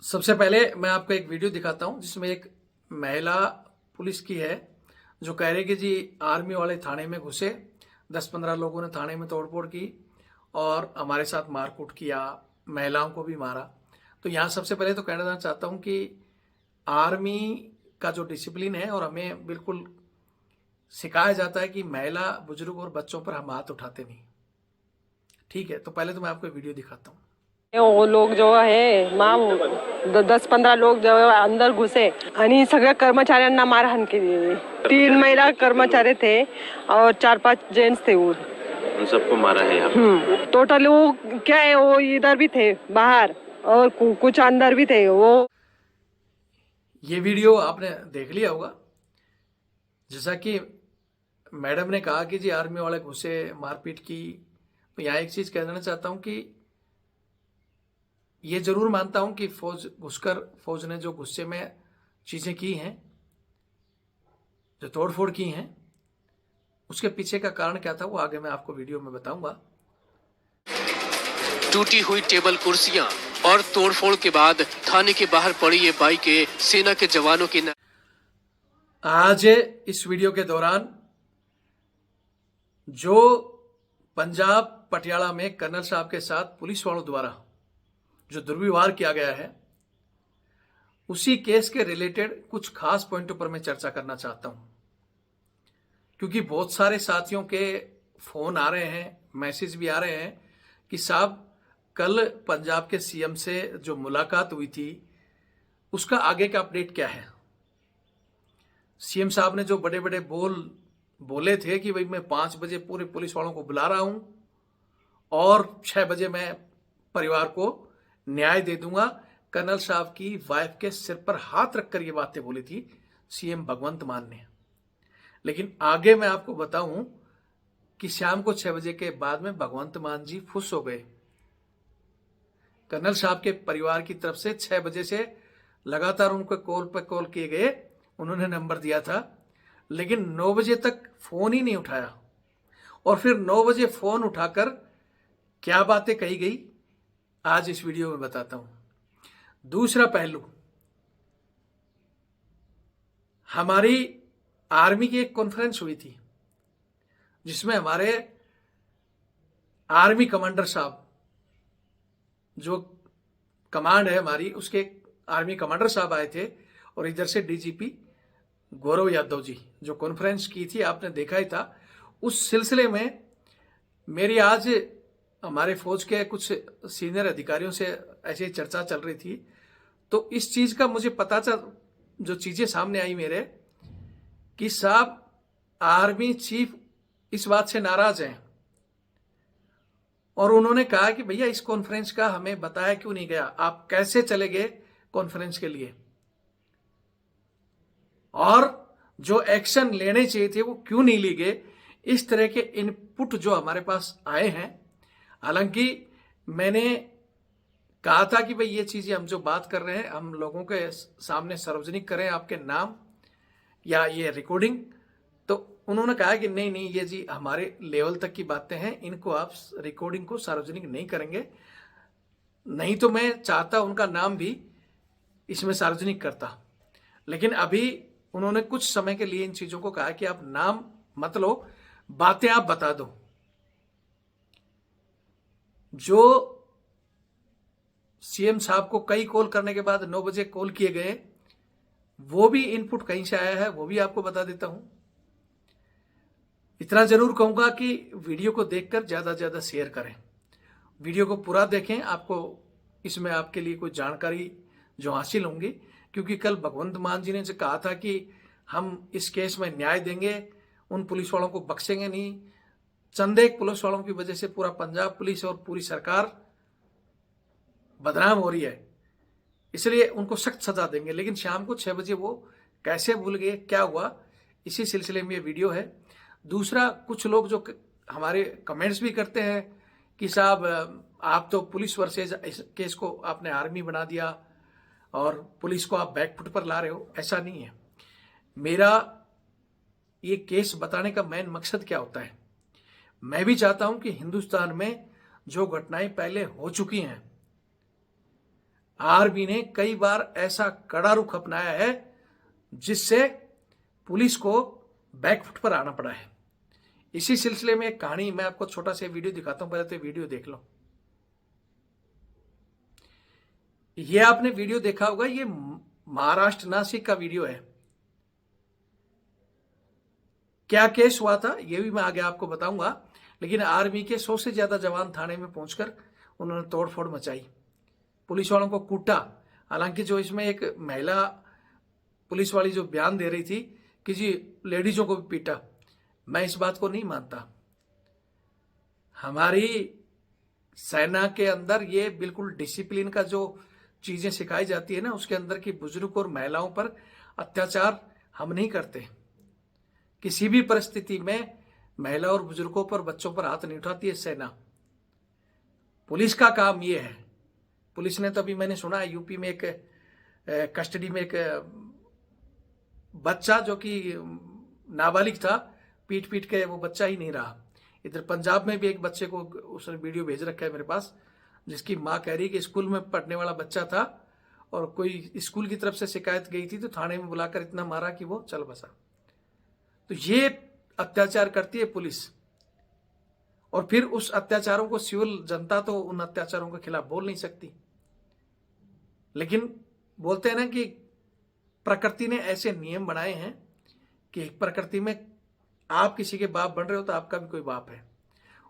सबसे पहले मैं आपको एक वीडियो दिखाता हूं जिसमें एक महिला पुलिस की है जो कह रही कि जी आर्मी वाले थाने में घुसे, 10-15 लोगों ने थाने में तोड़फोड़ की और हमारे साथ मारकूट किया, महिलाओं को भी मारा। तो यहाँ सबसे पहले तो कहना चाहता हूँ कि आर्मी का जो डिसिप्लिन है और हमें बिल्कुल सिखाया जाता है कि महिला, बुजुर्ग और बच्चों पर हम हाथ उठाते नहीं। ठीक है, तो पहले तो मैं आपको वीडियो दिखाता हूँ। वो लोग जो आहे 10-15 लोक जो अंदर घुसे आणि सगळ्या कर्मचाऱ्यांना मारहाण केली। 3 महिला कर्मचारी थे और 4-5 जेंट्स थे। उन सबको मारा है यहाँ टोटल वो क्या है, वो इधर भी थे बाहर और कुछ अंदर भी थे। वो ये वीडियो आपने देख लिया होगा। जैसा कि मैडम ने कहा कि जी आर्मी वाले घुसे, मारपीट की, तो यहाँ एक चीज कह देना चाहता हूं कि ये जरूर मानता हूं कि फौज ने जो गुस्से में चीजें की हैं, जो तोड़फोड़ की हैं, उसके पीछे का कारण क्या था वो आगे मैं आपको वीडियो में बताऊंगा। टूटी हुई टेबल कुर्सियां और तोड़फोड़ के बाद थाने के बाहर पड़ी ये बाइकें सेना के जवानों की आज इस वीडियो के दौरान जो पंजाब पटियाला में कर्नल साहब के साथ पुलिस वालों द्वारा जो दुर्व्यवहार किया गया है, उसी केस के रिलेटेड कुछ खास पॉइंटों पर मैं चर्चा करना चाहता हूं, क्योंकि बहुत सारे साथियों के फोन आ रहे हैं, मैसेज भी आ रहे हैं कि साहब कल पंजाब के सीएम से जो मुलाकात हुई थी उसका आगे का अपडेट क्या है। सीएम साहब ने जो बड़े बड़े बोले थे कि भाई मैं 5 बजे पूरे पुलिस वालों को बुला रहा हूं और 6 बजे मैं परिवार को न्याय दे दूंगा। कर्नल साहब की वाइफ के सिर पर हाथ रखकर ये बातें बोली थी सीएम भगवंत मान ने। लेकिन आगे मैं आपको बताऊं कि शाम को 6 बजे के बाद में भगवंत मान जी फुस हो गए। कर्नल साहब के परिवार की तरफ से 6 बजे से लगातार उनको कॉल पर कॉल किए गए, उन्होंने नंबर दिया था, लेकिन 9 बजे तक फोन ही नहीं उठाया। और फिर 9 बजे फोन उठाकर क्या बातें कही गई आज इस वीडियो में बताता हूं। दूसरा पहलू, हमारी आर्मी की एक कॉन्फ्रेंस हुई थी जिसमें हमारे आर्मी कमांडर साहब, जो कमांड है हमारी, उसके आर्मी कमांडर साहब आए थे और इधर से डीजीपी गौरव यादव जी, जो कॉन्फ्रेंस की थी आपने देखा ही था। उस सिलसिले में मेरी आज हमारे फौज के कुछ सीनियर अधिकारियों से ऐसी चर्चा चल रही थी, तो इस चीज का मुझे पता चल, जो चीजें सामने आई मेरे, कि साहब आर्मी चीफ इस बात से नाराज हैं और उन्होंने कहा कि भैया इस कॉन्फ्रेंस का हमें बताया क्यों नहीं गया, आप कैसे चले गए कॉन्फ्रेंस के लिए, और जो एक्शन लेने चाहिए थे वो क्यों नहीं लिए गए। इस तरह के इनपुट जो हमारे पास आए हैं, हालांकि मैंने कहा था कि भाई ये चीजें हम जो बात कर रहे हैं हम लोगों के सामने सार्वजनिक करें, आपके नाम या ये रिकॉर्डिंग, तो उन्होंने कहा कि नहीं नहीं ये जी हमारे लेवल तक की बातें हैं, इनको आप रिकॉर्डिंग को सार्वजनिक नहीं करेंगे। नहीं तो मैं चाहता उनका नाम भी इसमें सार्वजनिक करता, लेकिन अभी उन्होंने कुछ समय के लिए इन चीजों को कहा कि आप नाम मत लो, बातें आप बता दो। जो सीएम साहब को कई कॉल करने के बाद 9 बजे कॉल किए गए, वो भी इनपुट कहीं से आया है, वो भी आपको बता देता हूं। इतना जरूर कहूंगा कि वीडियो को देखकर ज्यादा ज्यादा शेयर करें, वीडियो को पूरा देखें, आपको इसमें आपके लिए कोई जानकारी जो हासिल होंगी। क्योंकि कल भगवंत मान जी ने जो कहा था कि हम इस केस में न्याय देंगे, उन पुलिस वालों को बख्शेंगे नहीं, चंद एक पुलिस वालों की वजह से पूरा पंजाब पुलिस और पूरी सरकार बदनाम हो रही है, इसलिए उनको सख्त सजा देंगे। लेकिन शाम को 6 बजे वो कैसे भूल गए, क्या हुआ, इसी सिलसिले में ये वीडियो है। दूसरा, कुछ लोग जो हमारे कमेंट्स भी करते हैं कि साहब आप तो पुलिस वर्सेज इस केस को आपने आर्मी बना दिया और पुलिस को आप बैकफुट पर ला रहे हो। ऐसा नहीं है। मेरा ये केस बताने का मेन मकसद क्या होता है, मैं भी चाहता हूं कि हिंदुस्तान में जो घटनाएं पहले हो चुकी हैं, आर्मी ने कई बार ऐसा कड़ा रुख अपनाया है जिससे पुलिस को बैकफुट पर आना पड़ा है। इसी सिलसिले में एक कहानी मैं आपको छोटा सा वीडियो दिखाता हूं, पहले तो वीडियो देख लो। ये आपने वीडियो देखा होगा, ये महाराष्ट्र नासिक का वीडियो है। क्या केस हुआ था ये भी मैं आगे आपको बताऊंगा, लेकिन आर्मी के 100 से ज्यादा जवान थाने में पहुंचकर उन्होंने तोड़फोड़ मचाई, पुलिस वालों को कूटा। हालांकि जो इसमें एक महिला पुलिस वाली जो बयान दे रही थी कि जी लेडीजों को भी पीटा, मैं इस बात को नहीं मानता। हमारी सेना के अंदर ये बिल्कुल डिसिप्लिन का जो चीजें सिखाई जाती है ना, उसके अंदर की बुजुर्ग और महिलाओं पर अत्याचार हम नहीं करते। किसी भी परिस्थिति में महिला और बुजुर्गों पर, बच्चों पर हाथ नहीं उठाती है सेना। पुलिस का काम ये है। पुलिस ने तो अभी मैंने सुना है यूपी में एक कस्टडी में एक बच्चा जो कि नाबालिग था, पीट पीट के वो बच्चा ही नहीं रहा। इधर पंजाब में भी एक बच्चे को उसने वीडियो भेज रखा है मेरे पास, जिसकी माँ कह रही है कि स्कूल में पढ़ने वाला बच्चा था और कोई स्कूल की तरफ से शिकायत गई थी तो थाने में बुलाकर इतना मारा कि वो चल बसा। तो ये अत्याचार करती है पुलिस, और फिर उस अत्याचारों को सिविल जनता तो उन अत्याचारों के खिलाफ बोल नहीं सकती। लेकिन बोलते हैं ना कि प्रकृति ने ऐसे नियम बनाए हैं कि प्रकृति में आप किसी के बाप बन रहे हो तो आपका भी कोई बाप है।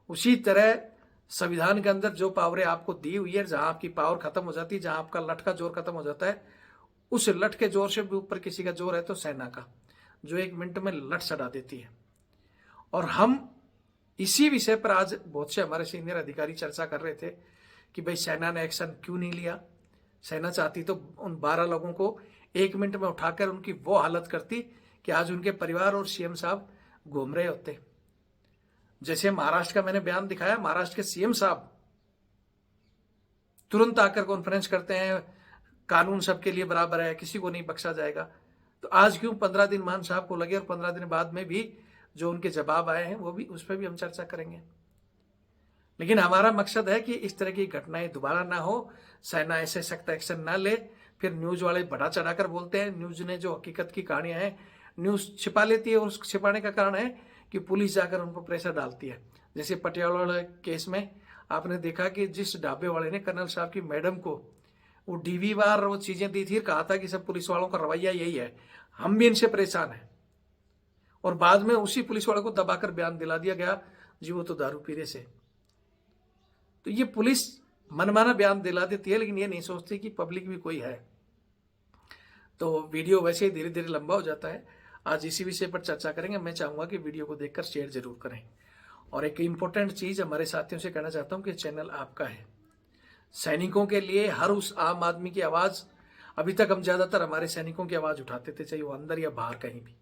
उसी तरह संविधान के अंदर जो पावरें आपको दी हुई है, जहां आपकी पावर खत्म हो जाती है, जहां आपका लठ का जोर खत्म हो जाता है, उस लठ के जोर से भी ऊपर किसी का जोर है तो सेना का, जो 1 मिनट में लठ चढ़ा देती है। और हम इसी विषय पर आज बहुत से हमारे सीनियर अधिकारी चर्चा कर रहे थे कि भाई सेना ने एक्शन क्यों नहीं लिया। सेना चाहती तो उन 12 लोगों को 1 मिनट में उठाकर उनकी वो हालत करती कि आज उनके परिवार और सीएम साहब घूम रहे होते। जैसे महाराष्ट्र का मैंने बयान दिखाया, महाराष्ट्र के सीएम साहब तुरंत आकर कॉन्फ्रेंस करते हैं, कानून सबके लिए बराबर है, किसी को नहीं बख्शा जाएगा। तो आज क्यों 15 दिन मान साहब को लगे, और 15 दिन बाद में भी जो उनके जवाब आए हैं वो भी, उस पर भी हम चर्चा करेंगे। लेकिन हमारा मकसद है कि इस तरह की घटनाएं दोबारा ना हो, सेना ऐसे सख्त एक्शन ना ले। फिर न्यूज वाले बढ़ा चढ़ाकर बोलते हैं। न्यूज ने जो हकीकत की कहानियां हैं न्यूज छिपा लेती है, और उस छिपाने का कारण है कि पुलिस जाकर उन पर प्रेशर डालती है। जैसे पटियाला वाले केस में आपने देखा कि जिस ढाबे वाले ने कर्नल साहब की मैडम को वो डीवी बार वो चीजें दी थी, कहा था कि सब पुलिस वालों का रवैया यही है, हम भी इनसे परेशान हैं, और बाद में उसी पुलिस वाले को दबाकर बयान दिला दिया गया जी वो तो दारू पीने से। तो ये पुलिस मनमाना बयान दिला देती है, लेकिन ये नहीं सोचती कि पब्लिक भी कोई है। तो वीडियो वैसे ही धीरे धीरे लंबा हो जाता है। आज इसी विषय पर चर्चा करेंगे। मैं चाहूंगा कि वीडियो को देखकर शेयर जरूर करें। और एक इंपॉर्टेंट चीज हमारे साथियों से कहना चाहता हूं कि चैनल आपका है। सैनिकों के लिए हर उस आम आदमी की आवाज, अभी तक हम ज्यादातर हमारे सैनिकों की आवाज उठाते थे, चाहे वो अंदर या बाहर कहीं भी,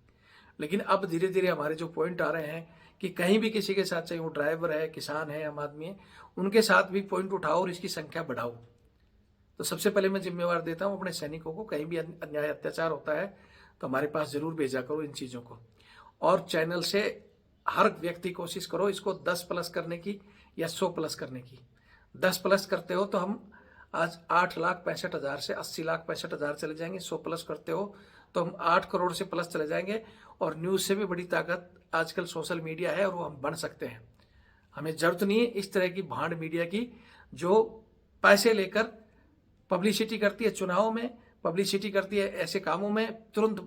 लेकिन अब धीरे धीरे हमारे जो पॉइंट आ रहे हैं कि कहीं भी किसी के साथ, चाहे वो ड्राइवर है, किसान है, आम आदमी है, उनके साथ भी पॉइंट उठाओ और इसकी संख्या बढ़ाओ। तो सबसे पहले मैं जिम्मेवार देता हूं अपने सैनिकों को। कहीं भी अन्याय अत्याचार होता है तो हमारे पास जरूर भेजा करो इन चीजों को। और चैनल से हर व्यक्ति कोशिश करो इसको 10+ करने की या 100+ करने की। 10+ करते हो तो हम आज 8,65,000 से 80,65,000 चले जाएंगे। 100+ करते हो तो हम 8 करोड़ से प्लस चले जाएंगे। और न्यूज से भी बड़ी ताकत आजकल सोशल मीडिया है, और वो हम बन सकते हैं। हमें जरूरत नहीं है इस तरह की भांड मीडिया की जो पैसे लेकर पब्लिसिटी करती है, चुनाव में पब्लिसिटी करती है, ऐसे कामों में तुरंत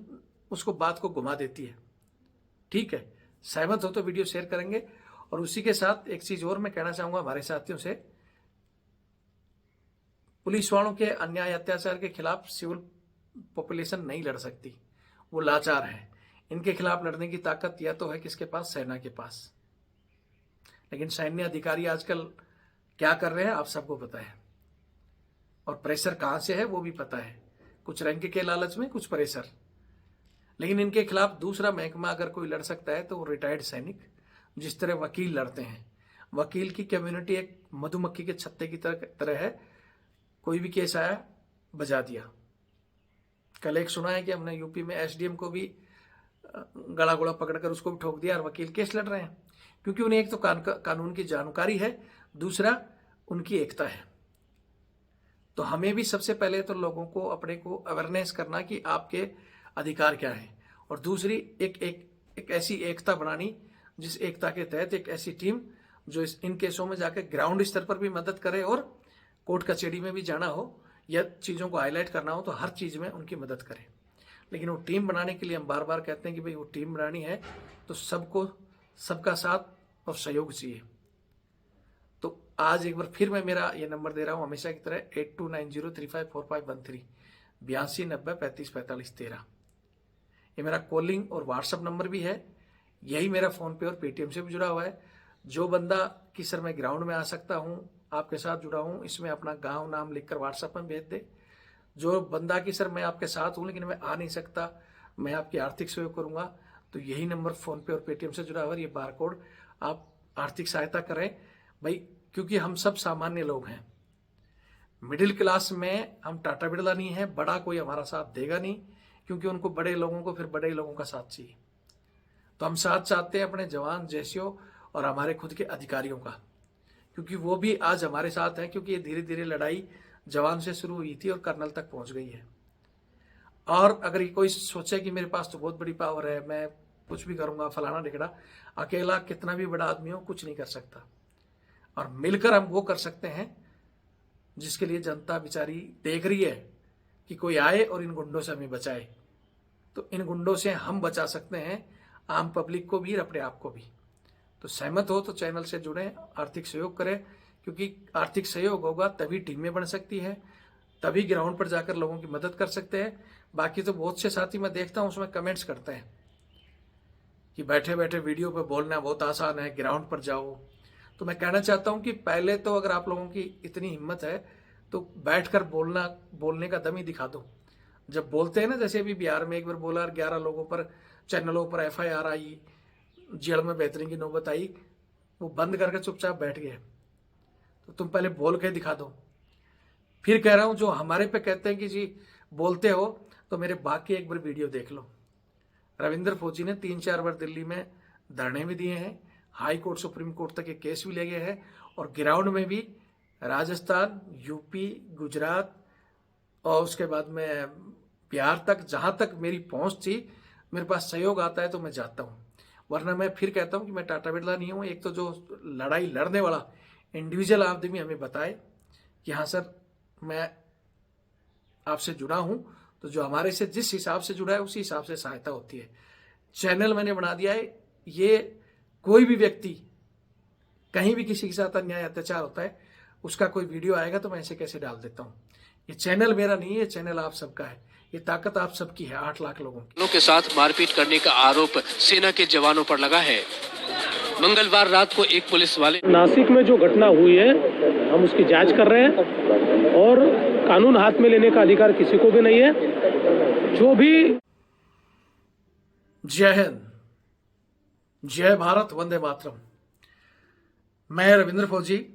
उसको बात को घुमा देती है। ठीक है, सहमत हो तो वीडियो शेयर करेंगे। और उसी के साथ एक चीज और मैं कहना चाहूंगा हमारे साथियों से, पुलिस वालों के अन्याय अत्याचार के खिलाफ सिविल पॉपुलेशन नहीं लड़ सकती, वो लाचार है। इनके खिलाफ लड़ने की ताकत या तो है किसके पास, सेना के पास। लेकिन सैन्य अधिकारी आजकल क्या कर रहे हैं आप सबको पता है, और प्रेशर कहां से है वो भी पता है। कुछ रैंक के लालच में, कुछ प्रेशर। लेकिन इनके खिलाफ दूसरा महकमा अगर कोई लड़ सकता है तो वो रिटायर्ड सैनिक, जिस तरह वकील लड़ते हैं। वकील की कम्युनिटी एक मधुमक्खी के छत्ते की तरह है, कोई भी केस आया बजा दिया। कल एक सुना है कि हमने यूपी में एसडीएम को भी गला गुड़ा पकड़कर उसको भी ठोक दिया, और वकील केस लड़ रहे हैं, क्योंकि उन्हें एक तो कानून की जानकारी है, दूसरा उनकी एकता है। तो हमें भी सबसे पहले तो लोगों को अपने को अवेयरनेस करना कि आपके अधिकार क्या है, और दूसरी एक ऐसी एकता बनानी जिस एकता के तहत एक ऐसी टीम जो इन केसों में जाकर ग्राउंड स्तर पर भी मदद करे और कोर्ट कचहरी में भी जाना हो या चीज़ों को हाईलाइट करना हो तो हर चीज़ में उनकी मदद करे। लेकिन वो टीम बनाने के लिए हम बार बार कहते हैं कि भाई वो टीम बनानी है तो सबका साथ और सहयोग चाहिए। तो आज एक बार फिर मैं मेरा ये नंबर दे रहा हूँ हमेशा की तरह 8290354513 8290354513। ये मेरा कॉलिंग और व्हाट्सअप नंबर भी है। यही मेरा फ़ोन पे और पेटीएम से भी जुड़ा हुआ है। जो बंदा कि सर मैं ग्राउंड में आ सकता हूँ, आपके साथ जुड़ा हूँ, इसमें अपना गांव नाम लिखकर व्हाट्सएप में भेज दे। जो बंदा कि सर मैं आपके साथ हूँ लेकिन मैं आ नहीं सकता, मैं आपकी आर्थिक सहयोग करूँगा, तो यही नंबर फ़ोन पे और पेटीएम से जुड़ा हुआ है। ये बार कोड आप आर्थिक सहायता करें भाई, क्योंकि हम सब सामान्य लोग हैं। मिडिल क्लास में हम टाटा बिरला नहीं है, बड़ा कोई हमारा साथ देगा नहीं, क्योंकि उनको बड़े लोगों को फिर बड़े लोगों का साथ चाहिए। तो हम साथ चाहते हैं अपने जवान जैसियों और हमारे खुद के अधिकारियों का, क्योंकि वो भी आज हमारे साथ हैं, क्योंकि ये धीरे धीरे लड़ाई जवान से शुरू हुई थी और कर्नल तक पहुंच गई है। और अगर कोई सोचे कि मेरे पास तो बहुत बड़ी पावर है, मैं कुछ भी करूंगा फलाना ढिकड़ा, अकेला कितना भी बड़ा आदमी हो कुछ नहीं कर सकता। और मिलकर हम वो कर सकते हैं जिसके लिए जनता बेचारी देख रही है कि कोई आए और इन गुंडों से हमें बचाए। तो इन गुंडों से हम बचा सकते हैं आम पब्लिक को भी और अपने आप को भी। तो सहमत हो तो चैनल से जुड़ें, आर्थिक सहयोग करें, क्योंकि आर्थिक सहयोग होगा तभी टीमें बन सकती है, तभी ग्राउंड पर जाकर लोगों की मदद कर सकते हैं। बाकी तो बहुत से साथी मैं देखता हूं उसमें कमेंट्स करते हैं कि बैठे बैठे वीडियो पे बोलना बहुत आसान है, ग्राउंड पर जाओ। तो मैं कहना चाहता हूं कि पहले तो अगर आप लोगों की इतनी हिम्मत है तो बैठकर बोलने का दम ही दिखा दो। जब बोलते हैं ना, जैसे अभी बिहार में एक बार बोला और 11 लोगों पर चैनलों पर FIR आई, जेल में बेहतरीन की नौबत आई, वो बंद करके चुपचाप बैठ गए। तो तुम पहले बोल के दिखा दो। फिर कह रहा हूं जो हमारे पे कहते हैं कि जी बोलते हो, तो मेरे बाकी एक बार वीडियो देख लो। रविंद्र फौजी ने 3-4 बार दिल्ली में धरने भी दिए हैं, हाई कोर्ट सुप्रीम कोर्ट तक ये केस भी ले गए हैं, और ग्राउंड में भी राजस्थान, यूपी, गुजरात और उसके बाद में बिहार तक, जहां तक मेरी पहुंच थी, मेरे पास सहयोग आता है तो मैं जाता हूं। वरना मैं फिर कहता हूं कि मैं टाटा बिरला नहीं हूं। एक तो जो लड़ाई लड़ने वाला इंडिविजुअल आदमी हमें बताए कि हाँ सर मैं आपसे जुड़ा हूं, तो जो हमारे से जिस हिसाब से जुड़ा है उसी हिसाब से सहायता होती है। चैनल मैंने बना दिया है, ये कोई भी व्यक्ति कहीं भी किसी के साथ अन्याय अत्याचार होता है उसका कोई वीडियो आएगा तो मैं ऐसे कैसे डाल देता हूं। ये चैनल मेरा नहीं है, ये चैनल आप सबका है, ये ताकत आप सबकी है, 8 लाख लोगों की। के साथ मारपीट करने का आरोप सेना के जवानों पर लगा है। मंगलवार रात को एक पुलिस वाले नासिक में जो घटना हुई है हम उसकी जांच कर रहे हैं और कानून हाथ में लेने का अधिकार किसी को भी नहीं है। जो भी जय हिंद, जय भारत, वंदे मातरम। मैं रविंद्र फौजी।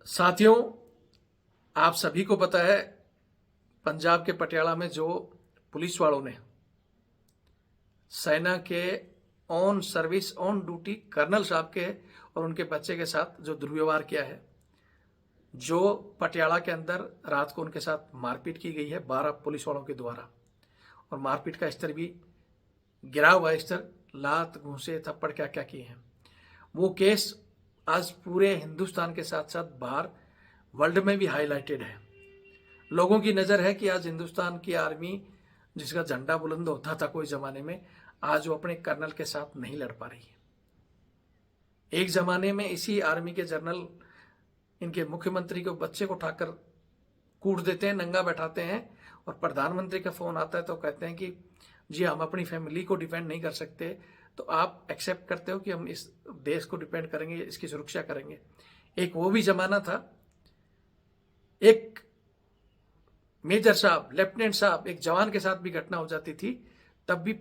साथियों, आप सभी को पता है पंजाब के पटियाला में जो पुलिस वालों ने सेना के on service on duty colonel साहब के और उनके बच्चे के साथ जो दुर्व्यवहार किया है, जो पटियाला के अंदर रात को उनके साथ मारपीट की गई है 12 पुलिस वालों के द्वारा, और मारपीट का स्तर भी गिरा हुआ स्तर, लात घूंसे थप्पड़ क्या क्या किए हैं। वो केस आज पूरे हिंदुस्तान के साथ साथ बाहर वर्ल्ड में भी हाईलाइटेड है। लोगों की नज़र है कि आज हिंदुस्तान की आर्मी जिसका झंडा बुलंद होता था कोई ज़माने में, आज वो अपने कर्नल के साथ नहीं लड़ पा रही है। एक ज़माने में इसी आर्मी के जनरल इनके मुख्यमंत्री को बच्चे को उठाकर कूट देते हैं, नंगा बैठाते हैं, और प्रधानमंत्री का फ़ोन आता है तो कहते हैं कि जी हम अपनी फैमिली को डिपेंड नहीं कर सकते, तो आप एक्सेप्ट करते हो कि हम इस देश को डिपेंड करेंगे, इसकी सुरक्षा करेंगे। एक वो भी ज़माना था, एक मेजर साहब, लेफ्टिनेंट साहब, एक जवान के साथ भी घटना हो जाती थी, तब भी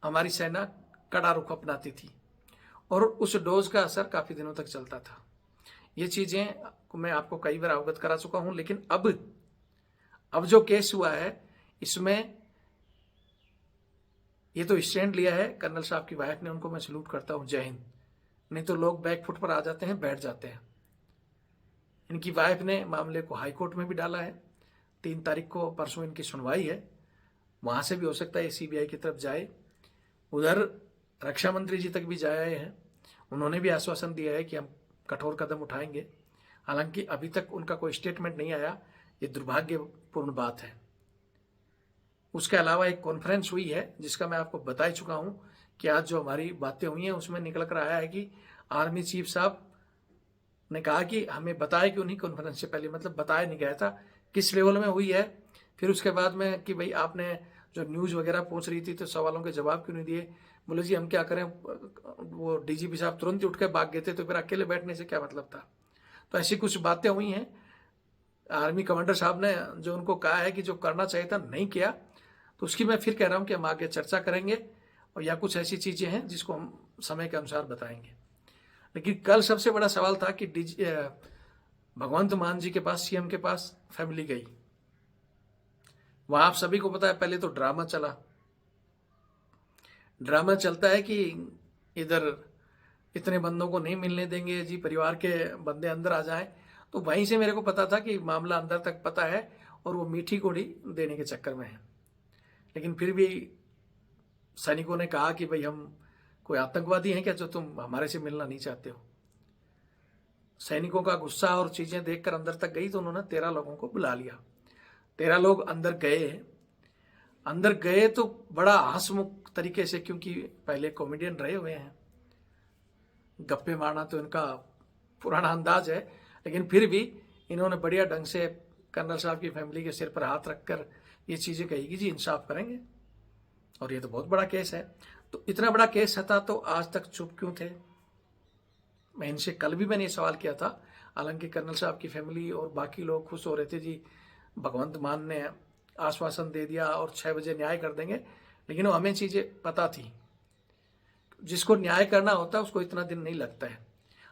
हमारी सेना कड़ा रुख अपनाती थी, और उस डोज का असर काफ़ी दिनों तक चलता था। ये चीज़ें मैं आपको कई बार अवगत करा चुका हूं, लेकिन अब जो केस हुआ है इसमें ये तो स्टैंड लिया है कर्नल साहब की वाइफ ने, उनको मैं सैल्यूट करता हूं, जय हिंद। नहीं तो लोग बैक फुट पर आ जाते हैं, बैठ जाते हैं। इनकी वाइफ ने मामले को हाई कोर्ट में भी डाला है। 3 तारीख को परसों इनकी सुनवाई है, वहाँ से भी हो सकता है सीबीआई की तरफ जाए। उधर रक्षा मंत्री जी तक भी जाए हैं, उन्होंने भी आश्वासन दिया है कि हम कठोर कदम उठाएंगे। हालांकि अभी तक उनका कोई स्टेटमेंट नहीं आया, ये दुर्भाग्यपूर्ण बात है। उसके अलावा एक कॉन्फ्रेंस हुई है जिसका मैं आपको बता चुका हूँ कि आज जो हमारी बातें हुई हैं उसमें निकल कर आया है कि आर्मी चीफ साहब ने कहा कि हमें बताया कि उन्हीं कॉन्फ्रेंस से पहले, मतलब बताया नहीं गया था किस लेवल में हुई है। फिर उसके बाद में कि भाई आपने जो न्यूज़ वगैरह पहुंच रही थी तो सवालों के जवाब क्यों नहीं दिए। बोले जी हम क्या करें, वो डीजीपी साहब तुरंत ही उठ के भाग गए थे, तो फिर अकेले बैठने से क्या मतलब था। तो ऐसी कुछ बातें हुई हैं। आर्मी कमांडर साहब ने जो उनको कहा है कि जो करना चाहिए था नहीं किया, तो उसकी मैं फिर कह रहा हूँ कि हम आगे चर्चा करेंगे, और या कुछ ऐसी चीज़ें हैं जिसको हम समय के अनुसार बताएंगे। लेकिन कल सबसे बड़ा सवाल था कि भगवंत मान जी के पास, सीएम के पास फैमिली गई। वहां आप सभी को पता है पहले तो ड्रामा चलता है कि इधर इतने बंदों को नहीं मिलने देंगे जी, परिवार के बंदे अंदर आ जाएं। तो वहीं से मेरे को पता था कि मामला अंदर तक पता है और वो मीठी कोड़ी देने के चक्कर में है। लेकिन फिर भी सैनिकों ने कहा कि भाई हम कोई आतंकवादी हैं क्या जो तुम हमारे से मिलना नहीं चाहते हो। सैनिकों का गुस्सा और चीजें देखकर अंदर तक गई तो उन्होंने 13 लोगों को बुला लिया। 13 लोग अंदर गए तो बड़ा हंसमुख तरीके से, क्योंकि पहले कॉमेडियन रहे हुए हैं, गप्पे मारना तो इनका पुराना अंदाज है। लेकिन फिर भी इन्होंने बढ़िया ढंग से कर्नल साहब की फैमिली के सिर पर हाथ रखकर ये चीजें कही कि जी इंसाफ करेंगे, और ये तो बहुत बड़ा केस है। तो इतना बड़ा केस था तो आज तक चुप क्यों थे। मैं इनसे कल भी मैंने ये सवाल किया था। हालांकि कर्नल साहब की फैमिली और बाकी लोग खुश हो रहे थे, जी भगवंत मान ने आश्वासन दे दिया और 6 बजे न्याय कर देंगे। लेकिन वो हमें चीज़ें पता थी, जिसको न्याय करना होता है उसको इतना दिन नहीं लगता है।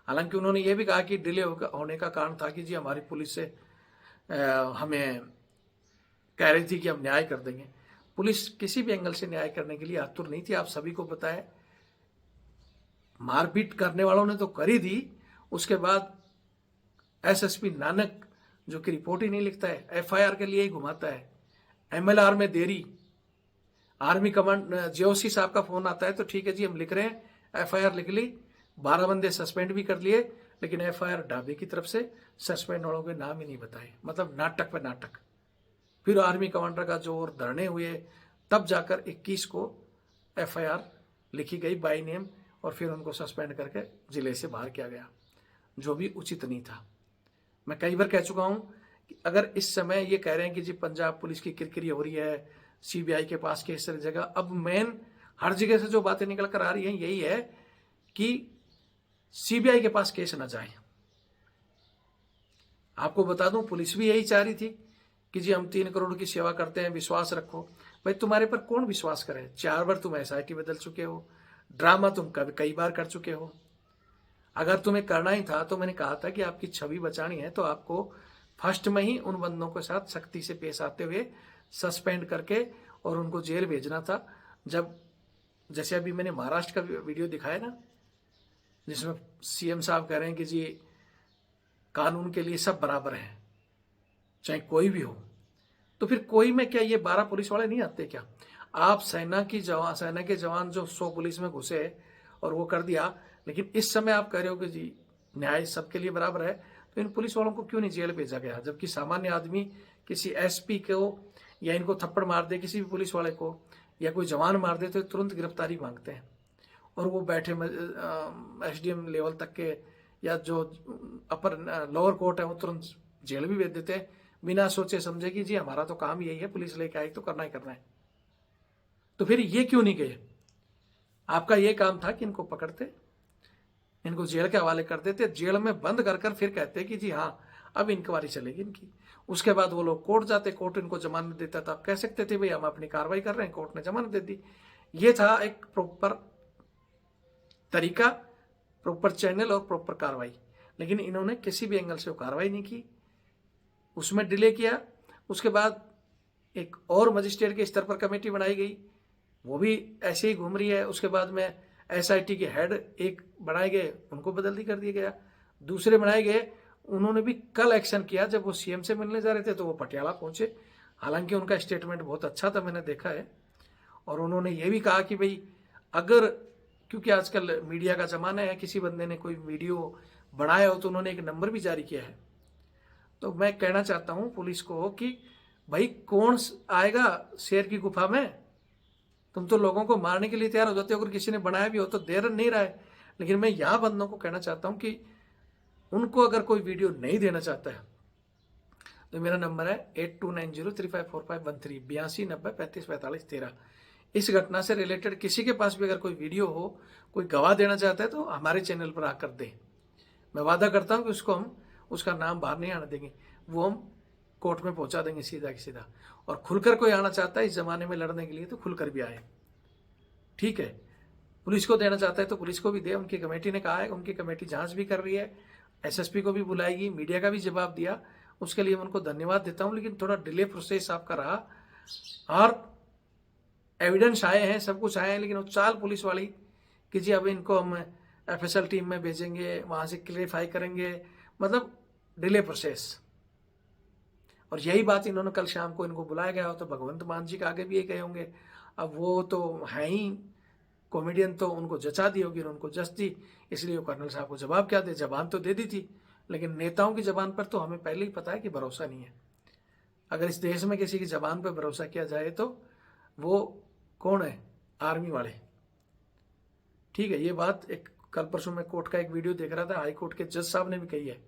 हालांकि उन्होंने ये भी कहा कि डिले होने का कारण था कि जी हमारी पुलिस से हमें कह रही थी कि हम न्याय कर देंगे। पुलिस किसी भी एंगल से न्याय करने के लिए आतुर नहीं थी। आप सभी को पता है, मारपीट करने वालों ने तो कर ही दी, उसके बाद एसएसपी नानक जो कि रिपोर्ट ही नहीं लिखता है, एफआईआर के लिए ही घुमाता है, एमएलआर में देरी। आर्मी कमांड जेओसी साहब का फोन आता है तो ठीक है जी हम लिख रहे हैं, एफआईआर लिख ली, 12 बंदे सस्पेंड भी कर लिए, लेकिन एफआईआर ढाबे की तरफ से सस्पेंड वालों के नाम ही नहीं बताए। मतलब नाटक पे नाटक। फिर आर्मी कमांडर का जोर, धरने हुए, तब जाकर 21 को एफआईआर लिखी गई बाय नेम, और फिर उनको सस्पेंड करके जिले से बाहर किया गया, जो भी उचित नहीं था। मैं कई बार कह चुका हूं कि अगर इस समय ये कह रहे हैं कि जी पंजाब पुलिस की किरकिरी हो रही है, सीबीआई के पास केस हर जगह, अब मेन हर जगह से जो बातें निकल कर आ रही हैं यही है कि सीबीआई के पास केस न जाए। आपको बता दूं, पुलिस भी यही चाह रही थी कि जी हम 3 करोड़ की सेवा करते हैं, विश्वास रखो। भाई तुम्हारे पर कौन विश्वास करे। 4 बार तुम एसआईटी बदल चुके हो, ड्रामा तुम कई बार कर चुके हो। अगर तुम्हें करना ही था तो मैंने कहा था कि आपकी छवि बचानी है तो आपको फर्स्ट में ही उन बंदों के साथ सख्ती से पेश आते हुए सस्पेंड करके और उनको जेल भेजना था। जब जैसे अभी मैंने महाराष्ट्र का वीडियो दिखाया ना, जिसमें सीएम साहब कह रहे हैं कि जी कानून के लिए सब बराबर हैं, चाहे कोई भी हो। तो फिर कोई में क्या ये 12 पुलिस वाले नहीं आते क्या। आप सेना के जवान जो 100 पुलिस में घुसे और वो कर दिया, लेकिन इस समय आप कह रहे हो कि जी न्याय सबके लिए बराबर है, तो इन पुलिस वालों को क्यों नहीं जेल भेजा गया। जबकि सामान्य आदमी किसी एसपी को या इनको थप्पड़ मार दे, किसी भी पुलिस वाले को, या कोई जवान मार दे तो तुरंत गिरफ्तारी मांगते हैं, और वो बैठे एसडीएम लेवल तक के या जो अपर लोअर कोर्ट है वो तुरंत जेल भी भेज देते हैं, बिना सोचे समझे कि जी हमारा तो काम यही है, पुलिस लेके आई तो करना ही करना है। तो फिर ये क्यों नहीं गए। आपका ये काम था कि इनको पकड़ते, इनको जेल के हवाले कर देते, जेल में बंद कर फिर कहते कि जी हाँ अब इंक्वायरी चलेगी इनकी। उसके बाद वो लोग कोर्ट जाते, कोर्ट इनको जमानत देता था। आप कह सकते थे भाई हम अपनी कार्रवाई कर रहे हैं, कोर्ट ने जमानत दे दी। ये था एक प्रॉपर तरीका, प्रॉपर चैनल और प्रॉपर कार्रवाई। लेकिन इन्होंने किसी भी एंगल से वो कार्रवाई नहीं की, उसमें डिले किया। उसके बाद एक और मजिस्ट्रेट के स्तर पर कमेटी बनाई गई, वो भी ऐसे ही घूम रही है। उसके बाद में एसआईटी के हेड एक बनाए गए, उनको बदली कर दिया गया। दूसरे बनाए गए, उन्होंने भी कल एक्शन किया। जब वो सीएम से मिलने जा रहे थे तो वो पटियाला पहुंचे। हालांकि उनका स्टेटमेंट बहुत अच्छा था, मैंने देखा है। और उन्होंने ये भी कहा कि भाई अगर, क्योंकि आजकल मीडिया का ज़माना है, किसी बंदे ने कोई वीडियो बनाया हो तो उन्होंने एक नंबर भी जारी किया है। तो मैं कहना चाहता हूँ पुलिस को कि भाई कौन आएगा शेर की गुफा में? तुम तो लोगों को मारने के लिए तैयार हो जाते हो। अगर किसी ने बनाया भी हो तो देर नहीं रहा है। लेकिन मैं यहाँ बंदों को कहना चाहता हूँ कि उनको अगर कोई वीडियो नहीं देना चाहता है तो मेरा नंबर है 8290354513 8290354513। इस घटना से रिलेटेड किसी के पास भी अगर कोई वीडियो हो, कोई गवाह देना चाहता है तो हमारे चैनल पर आकर दे। मैं वादा करता हूँ कि उसको हम उसका नाम बाहर नहीं आने देंगे, वो हम कोर्ट में पहुंचा देंगे सीधा की सीधा। और खुलकर कोई आना चाहता है इस जमाने में लड़ने के लिए तो खुलकर भी आए, ठीक है। पुलिस को देना चाहता है तो पुलिस को भी दे। उनकी कमेटी ने कहा है, उनकी कमेटी जांच भी कर रही है, एसएसपी को भी बुलाएगी, मीडिया का भी जवाब दिया, उसके लिए मैं उनको धन्यवाद देता हूं। लेकिन थोड़ा डिले प्रोसेस आपका रहा और एविडेंस आए हैं, सब कुछ आए हैं, लेकिन वो चाल पुलिस वाली कि जी अब इनको हम एफएसएल टीम में भेजेंगे, वहां से क्लियरिफाई करेंगे, मतलब डिले प्रोसेस। और यही बात इन्होंने कल शाम को इनको बुलाया गया हो तो भगवंत मान जी के आगे भी ये कहे होंगे। अब वो तो है ही कॉमेडियन, तो उनको जचा दी होगी और उनको जच दी, इसलिए वो कर्नल साहब को जवाब क्या दे, जबान तो दे दी थी। लेकिन नेताओं की जबान पर तो हमें पहले ही पता है कि भरोसा नहीं है। अगर इस देश में किसी की जबान पर भरोसा किया जाए तो वो कौन है? आर्मी वाले, ठीक है। ये बात एक कल परसों में कोर्ट का एक वीडियो देख रहा था, हाई कोर्ट के जज साहब ने भी कही है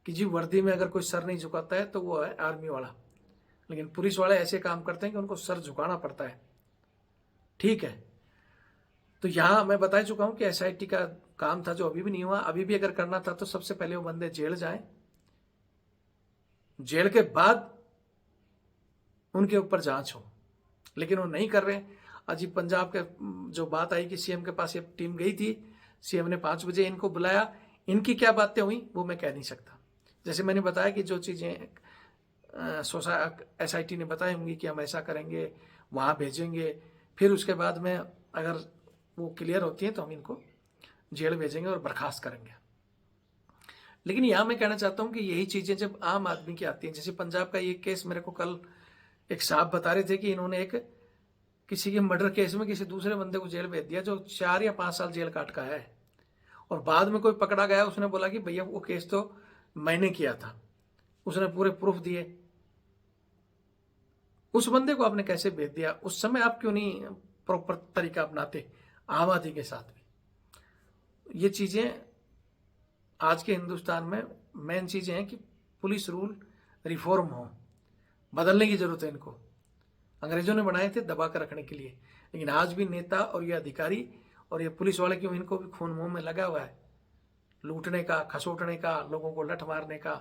कि जी वर्दी में अगर कोई सर नहीं झुकाता है तो वो है आर्मी वाला। लेकिन पुलिस वाले ऐसे काम करते हैं कि उनको सर झुकाना पड़ता है, ठीक है। तो यहां मैं बता चुका हूं कि एसआईटी का काम था जो अभी भी नहीं हुआ। अभी भी अगर करना था तो सबसे पहले वो बंदे जेल जाएं, जेल के बाद उनके ऊपर जांच हो, लेकिन वो नहीं कर रहे। अजीब पंजाब के जो बात आई कि सीएम के पास ये टीम गई थी, सीएम ने 5 बजे इनको बुलाया, इनकी क्या बातें हुई वो मैं कह नहीं सकता। जैसे मैंने बताया कि जो चीजें एसआईटी ने बताई होंगी कि हम ऐसा करेंगे, वहां भेजेंगे, फिर उसके बाद में अगर वो क्लियर होती है तो हम इनको जेल भेजेंगे और बर्खास्त करेंगे। लेकिन यहां मैं कहना चाहता हूं कि यही चीजें जब आम आदमी की आती हैं, जैसे पंजाब का ये केस मेरे को कल एक साहब बता रहे थे कि इन्होंने एक किसी के मर्डर केस में किसी दूसरे बंदे को जेल भेज दिया जो 4 या 5 साल जेल काट का है। और बाद में कोई पकड़ा गया, उसने बोला कि भैया वो केस तो मैंने किया था, उसने पूरे प्रूफ दिए। उस बंदे को आपने कैसे भेज दिया? उस समय आप क्यों नहीं प्रॉपर तरीका अपनाते आम आदमी के साथ भी? ये चीजें आज के हिंदुस्तान में मेन चीजें हैं कि पुलिस रूल रिफॉर्म हो, बदलने की जरूरत है इनको। अंग्रेजों ने बनाए थे दबा कर रखने के लिए, लेकिन आज भी नेता और ये अधिकारी और ये पुलिस वाले क्यों, इनको भी खून मुंह में लगा हुआ है लूटने का, खसोटने का, लोगों को लठ मारने का।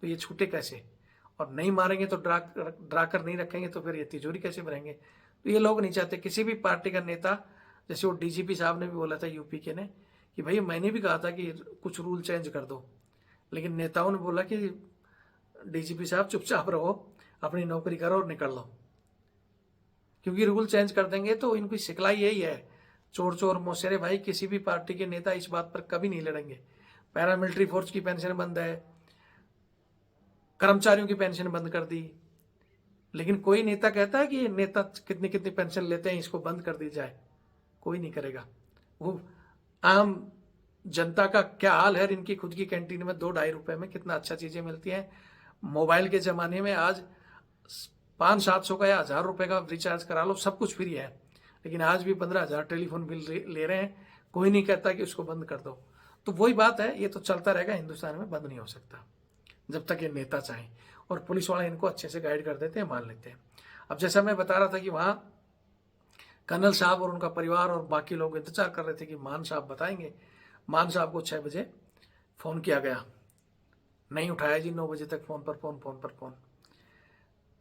तो ये छूटे कैसे? और नहीं मारेंगे तो ड्रा कर नहीं रखेंगे तो फिर ये तिजोरी कैसे भरेंगे? तो ये लोग नहीं चाहते। किसी भी पार्टी का नेता, जैसे वो डीजीपी साहब ने भी बोला था यूपी के ने कि भाई मैंने भी कहा था कि कुछ रूल चेंज कर दो, लेकिन नेताओं ने बोला कि डीजीपी साहब चुपचाप रहो, अपनी नौकरी करो और निकल लो, क्योंकि रूल चेंज कर देंगे तो इनकी सिखलाई यही है, चोर चोर मौसेरे। भाई किसी भी पार्टी के नेता इस बात पर कभी नहीं लड़ेंगे। पैरामिलिट्री फोर्स की पेंशन बंद है, कर्मचारियों की पेंशन बंद कर दी, लेकिन कोई नेता कहता है कि नेता कितनी कितनी पेंशन लेते हैं इसको बंद कर दी जाए? कोई नहीं करेगा। वो आम जनता का क्या हाल है? इनकी खुद की कैंटीन में 2-2.5 रुपए में कितना अच्छा चीजें मिलती हैं। मोबाइल के जमाने में आज 500-700 का या 1000 रुपए का रिचार्ज करा लो, सब कुछ फ्री है, लेकिन आज भी 15,000 टेलीफोन बिल ले रहे हैं। कोई नहीं कहता कि उसको बंद कर दो। तो वही बात है, ये तो चलता रहेगा हिंदुस्तान में, बंद नहीं हो सकता जब तक ये नेता चाहें। और पुलिस वाले इनको अच्छे से गाइड कर देते हैं, मान लेते हैं। अब जैसा मैं बता रहा था कि वहां कर्नल साहब और उनका परिवार और बाकी लोग इंतजार कर रहे थे कि मान साहब बताएंगे। मान साहब को 6 बजे फोन किया गया, नहीं उठाया जी, 9 बजे तक फोन पर फोन।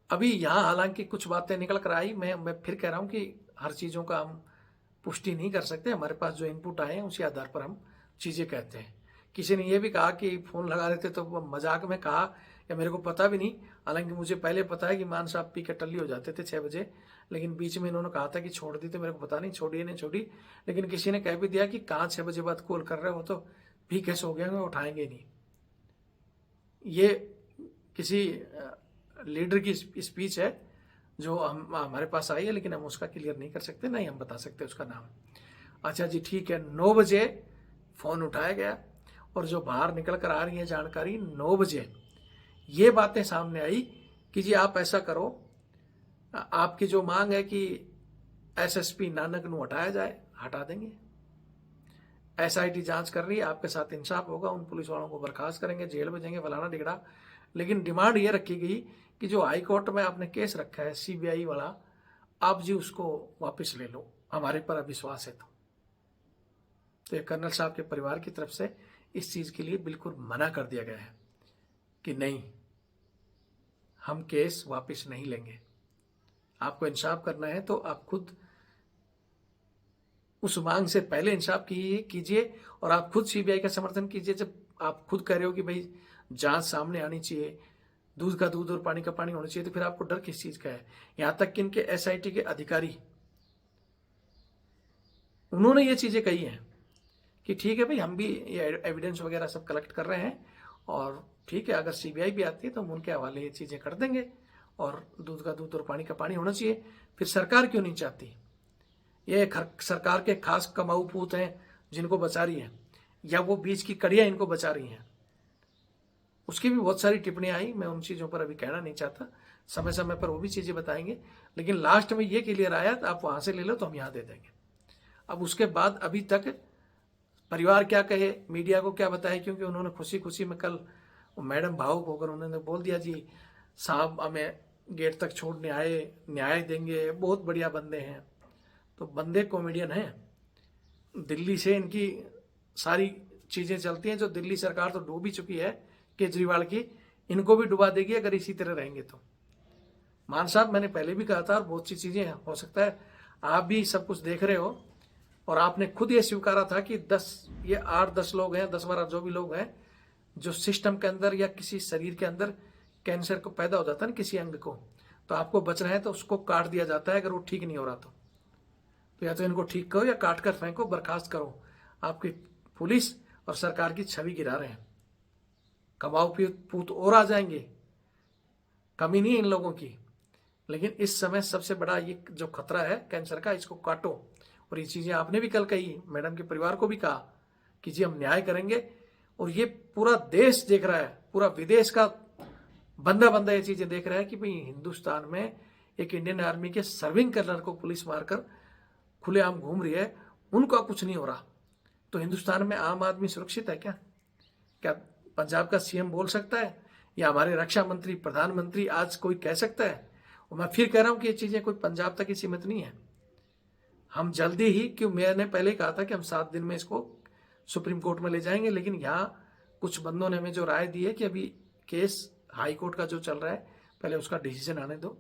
अभी यहाँ हालांकि कुछ बातें निकल कर आई। मैं फिर कह रहा हूँ कि हर चीज़ों का हम पुष्टि नहीं कर सकते। हमारे पास जो इनपुट आए हैं उसी आधार पर हम चीज़ें कहते हैं। किसी ने यह भी कहा कि फ़ोन लगा रहे थे तो मजाक में कहा, या मेरे को पता भी नहीं, हालांकि मुझे पहले पता है कि मान साहब पी के टल्ली हो जाते थे 6 बजे, लेकिन बीच में इन्होंने कहा था कि छोड़ दी, तो मेरे को पता नहीं छोड़ी नहीं छोड़ी। लेकिन किसी ने कह भी दिया कि कहाँ 6 बजे बाद कॉल कर रहे हो तो भी कैसे हो गया, उठाएंगे नहीं। ये किसी लीडर की स्पीच है जो हमारे पास आई है, लेकिन हम उसका क्लियर नहीं कर सकते, नहीं हम बता सकते उसका नाम। अच्छा जी ठीक है, 9 बजे फ़ोन उठाया गया और जो बाहर निकल कर आ रही है जानकारी 9 बजे ये बातें सामने आई कि जी आप ऐसा करो, आपकी जो मांग है कि एसएसपी नानक नू हटाया जाए, हटा देंगे। एसआईटी जांच कर रही है, आपके साथ इंसाफ होगा, उन पुलिस वालों को बर्खास्त करेंगे, जेल भेजेंगे, फलाना टिकड़ा। लेकिन डिमांड ये रखी गई कि जो हाई कोर्ट में आपने केस रखा है सीबीआई वाला, आप जी उसको वापस ले लो, हमारे पर अविश्वास है। तो ये कर्नल साहब के परिवार की तरफ से इस चीज़ के लिए बिल्कुल मना कर दिया गया है कि नहीं, हम केस वापस नहीं लेंगे। आपको इंसाफ करना है तो आप खुद उस मांग से पहले इंसाफ कीजिए और आप खुद सीबीआई का समर्थन कीजिए। जब आप खुद कह रहे हो कि भाई जांच सामने आनी चाहिए, दूध का दूध और पानी का पानी होना चाहिए, तो फिर आपको डर किस चीज़ का है? यहां तक कि इनके एसआईटी के अधिकारी उन्होंने ये चीज़ें कही हैं कि ठीक है भाई, हम भी ये एविडेंस वगैरह सब कलेक्ट कर रहे हैं और ठीक है, अगर सीबीआई भी आती है तो हम उनके हवाले ये चीज़ें कर देंगे और दूध का दूध और पानी का पानी होना चाहिए। फिर सरकार क्यों नहीं चाहती? ये सरकार के खास कमाऊ पूत हैं जिनको बचा रही है, या वो बीच की कड़ियाँ इनको बचा रही हैं। उसकी भी बहुत सारी टिप्पणियाँ आई, मैं उन चीज़ों पर अभी कहना नहीं चाहता, समय समय पर वो भी चीज़ें बताएंगे। लेकिन लास्ट में ये क्लियर आया तो आप वहाँ से ले लो तो हम यहाँ दे देंगे। अब उसके बाद अभी तक परिवार क्या कहे, मीडिया को क्या बताए, क्योंकि उन्होंने खुशी खुशी में कल मैडम भावुक होकर उन्होंने बोल दिया जी साहब हमें गेट तक छोड़ने आए, न्याय देंगे, बहुत बढ़िया बंदे हैं। तो बंदे कॉमेडियन हैं, दिल्ली से इनकी सारी चीज़ें चलती हैं, जो दिल्ली सरकार तो डूब ही चुकी है केजरीवाल की, इनको भी डुबा देगी अगर इसी तरह रहेंगे तो। मान साहब मैंने पहले भी कहा था और बहुत सी चीज़ें हो सकता है आप भी सब कुछ देख रहे हो और आपने खुद ये स्वीकारा था कि 8-10 लोग हैं, 10-12 जो भी लोग हैं, जो सिस्टम के अंदर या किसी शरीर के अंदर कैंसर को पैदा हो जाता है ना किसी अंग को, तो आपको बचना है तो उसको काट दिया जाता है अगर वो ठीक नहीं हो रहा तो या तो इनको ठीक करो या काट कर फेंको, बर्खास्त करो। आपकी पुलिस और सरकार की छवि गिरा रहे हैं। कमाऊ पूत और आ जाएंगे, कमी नहीं है इन लोगों की। लेकिन इस समय सबसे बड़ा ये जो खतरा है कैंसर का, इसको काटो। और ये चीज़ें आपने भी कल कही, मैडम के परिवार को भी कहा कि जी हम न्याय करेंगे। और ये पूरा देश देख रहा है, पूरा विदेश का बंदा बंदा ये चीज़ें देख रहा है कि भाई हिंदुस्तान में एक इंडियन आर्मी के सर्विंग कर्नल को पुलिस मारकर खुलेआम घूम रही है, उनका कुछ नहीं हो रहा। तो हिंदुस्तान में आम आदमी सुरक्षित है क्या? क्या पंजाब का सीएम बोल सकता है या हमारे रक्षा मंत्री, प्रधानमंत्री आज कोई कह सकता है? और मैं फिर कह रहा हूं कि ये चीज़ें कोई पंजाब तक ही सीमित नहीं है। हम जल्दी ही, क्यों मैंने पहले कहा था कि हम 7 दिन में इसको सुप्रीम कोर्ट में ले जाएंगे, लेकिन यहाँ कुछ बंदों ने हमें जो राय दी है कि अभी केस हाई कोर्ट का जो चल रहा है पहले उसका डिसीजन आने दो,